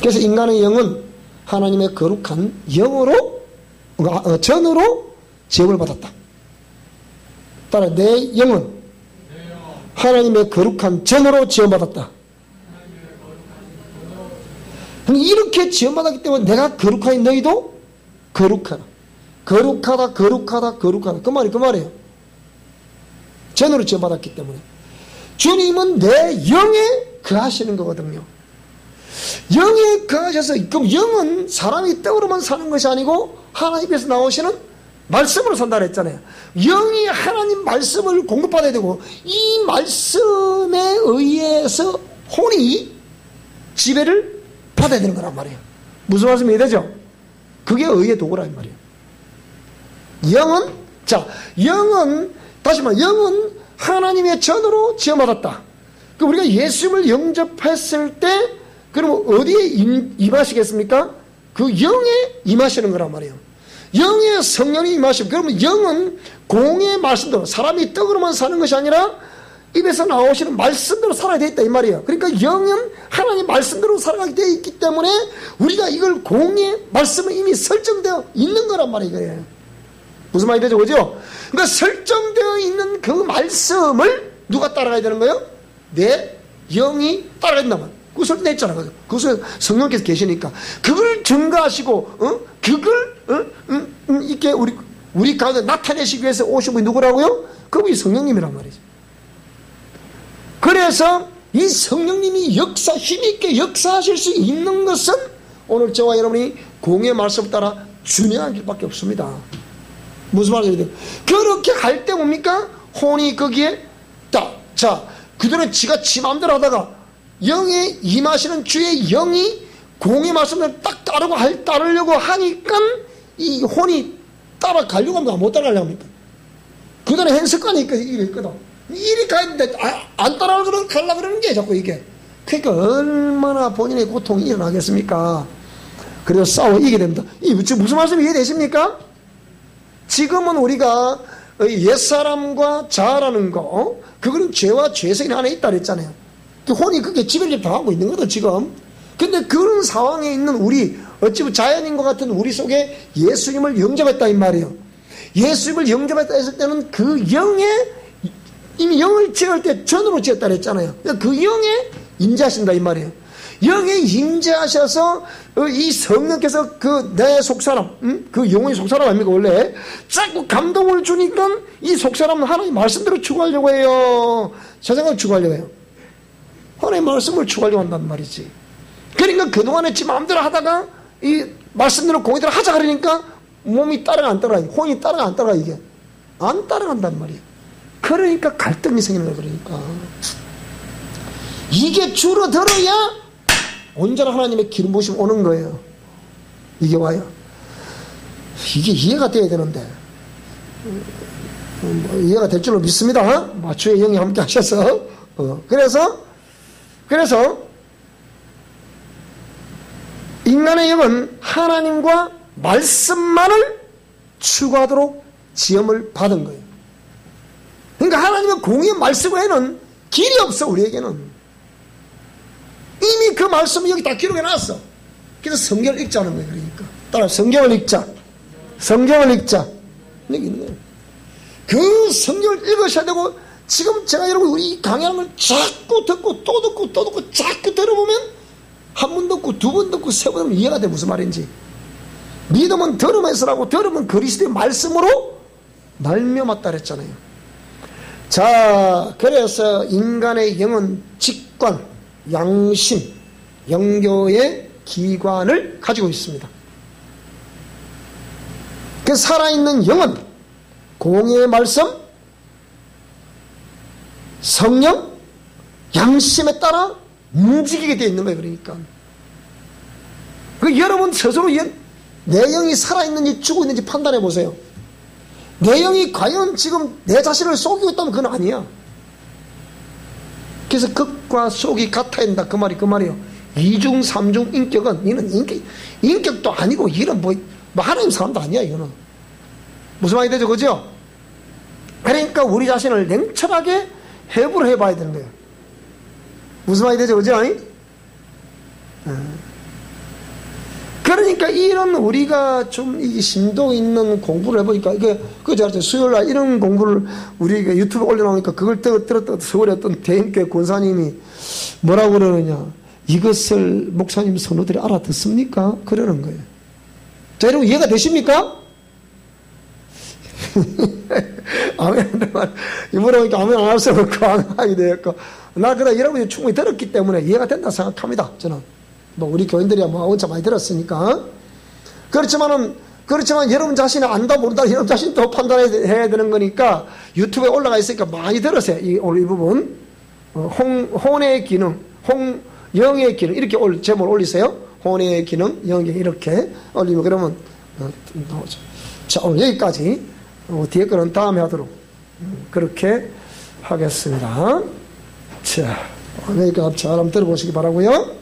그래서 인간의 영은 하나님의 거룩한 영으로 전으로 제업을 받았다. 따라 내 영은 하나님의 거룩한 전으로 지원받았다. 이렇게 지원받았기 때문에 내가 거룩하니 너희도 거룩하라. 거룩하다. 그 말이에요. 전으로 지원받았기 때문에. 주님은 내 영에 거하시는 거거든요. 영에 거하셔서, 그럼 영은 사람이 떡으로만 사는 것이 아니고 하나님께서 나오시는 말씀으로 산다 했잖아요. 영이 하나님 말씀을 공급받아야 되고, 이 말씀에 의해서 혼이 지배를 받아야 되는 거란 말이에요. 무슨 말씀이 되죠? 그게 의의 도구란 말이에요. 다시 말해, 영은 하나님의 전으로 지어받았다. 우리가 예수님을 영접했을 때, 그러면 어디에 임하시겠습니까? 그 영에 임하시는 거란 말이에요. 영의 성령이 임하시고, 그러면 영은 공의 말씀대로, 사람이 떡으로만 사는 것이 아니라 입에서 나오시는 말씀대로 살아야 되겠다 이 말이에요. 그러니까 영은 하나님 말씀대로 살아가게 되어 있기 때문에 우리가 이걸 공의 말씀은 이미 설정되어 있는 거란 말이에요. 무슨 말이 되죠? 그죠? 그러니까 설정되어 있는 그 말씀을 누가 따라가야 되는 거예요? 내 영이 따라가야 된다면. 그 소리 냈잖아. 그것을 성령께서 계시니까. 그걸 증거하시고, 그걸, 이렇게 우리 가운데 나타내시기 위해서 오신 분이 누구라고요? 그분이 성령님이란 말이죠. 그래서 이 성령님이 힘있게 역사하실 수 있는 것은 오늘 저와 여러분이 공의 말씀을 따라 준행하는 길밖에 없습니다. 무슨 말이에요? 그렇게 할 때 뭡니까? 혼이 거기에 그들은 지가 지 마음대로 하다가 영에 임하시는 주의 영이 공의 말씀을 딱 따르려고 하니까 이 혼이 따라가려고 합니다. 못 따라가려고 합니까? 그들은 행습관이 있거든. 이리 가는데 안 따라가려고 그러는 게 자꾸 이게. 그러니까 얼마나 본인의 고통이 일어나겠습니까? 그래서 싸워 이기게 됩니다. 무슨 말씀 이해되십니까? 지금은 우리가 옛사람과 자아라는 거, 그거는 죄와 죄성이 안에 있다 그랬잖아요. 혼이 그게 지배를 당하고 있는 거다 지금. 근데 그런 상황에 있는 우리, 어찌 보면 자연인과 같은 우리 속에 예수님을 영접했다 이 말이에요. 예수님을 영접했다 했을 때는 그 영에 이미 영을 지을 때 전으로 지었다 그랬잖아요. 그 영에 임재하신다 이 말이에요. 여기에 임재하셔서 이 성령께서 그 내 속사람, 그 영혼이 속사람 아닙니까 원래? 자꾸 감동을 주니까 이 속사람은 하나님 말씀대로 추구하려고 해요. 세상을 추구하려고 해요. 하나님 말씀을 추구하려고 한단 말이지. 그러니까 그동안에 지 마음대로 하다가 이 말씀대로 공의대로 하자 그러니까 몸이 따라가 안 따라가, 혼이 따라가 안 따라가, 이게 안 따라간단 말이에요. 그러니까 갈등이 생기는 거예요. 그러니까 이게 줄어들어야 온전한 하나님의 기름 부으심 오는 거예요. 이게 와요. 이게 이해가 돼야 되는데 이해가 될 줄로 믿습니다. 주의 영이 함께 하셔서 그래서 인간의 영은 하나님과 말씀만을 추구하도록 지음을 받은 거예요. 그러니까 하나님의 공의의 말씀 외에는 길이 없어. 우리에게는 이미 그 말씀을 여기 다 기록해 놨어. 그래서 성경을 읽자는 거예요. 그러니까 따라 성경을 읽자. 성경을 읽자. 여기 있는 거예요. 그 성경을 읽으셔야 되고, 지금 제가 여러분 우리 강의하는 걸 자꾸 듣고 또 듣고 또 듣고 자꾸 들어보면 한 번 듣고 두 번 듣고 세 번 듣고 이해가 돼. 무슨 말인지. 믿음은 들음에서라고, 들음은 그리스도의 말씀으로 날며맞다 그랬잖아요. 자, 그래서 인간의 영은 직관, 양심, 영교의 기관을 가지고 있습니다. 그 살아있는 영은 공의의 말씀, 성령, 양심에 따라 움직이게 되어 있는 거예요. 그러니까 여러분 스스로 내 영이 살아있는지 죽어있는지 판단해 보세요. 내 영이 과연 지금 내 자신을 속이고 있다면 그건 아니야. 그래서 극과 속이 같아야 된다. 그 말이에요. 이중 삼중 인격은 이는 인격도 아니고 이런 뭐 하나님 사람도 아니야. 이거는 무슨 말이 되죠, 그죠? 그러니까 우리 자신을 냉철하게 해부를 해봐야 되는 거예요. 무슨 말이 되죠, 그죠? 그러니까 이런 우리가 좀 이 심도 있는 공부를 해보니까 이게 제가 수요일날 이런 공부를 우리가 유튜브에 올려놓으니까 그걸 들었던 서울의 어떤 대인교회 권사님이 뭐라고 그러느냐, 이것을 목사님 선우들이 알아듣습니까? 그러는 거예요. 자, 여러분 이해가 되십니까? 아멘. 물어보니까 아멘 안 할 수 없고 아멘하게 되었고, 나 그래 여러분이 충분히 들었기 때문에 이해가 된다 생각합니다. 저는 우리 교인들이야 원체 많이 들었으니까. 그렇지만 여러분 자신이 안다 모른다 여러분 자신도 판단해야 되는 거니까 유튜브에 올라가 있으니까 많이 들으세요. 오늘 이 부분 혼의 기능, 영의 기능 이렇게 제목을 올리세요. 혼의 기능, 영의 이렇게 올리면 그러면 나오죠. 자, 오늘 여기까지. 뒤에 거는 다음에 하도록 그렇게 하겠습니다. 자, 여기까지 잘 한번 들어보시기 바라고요.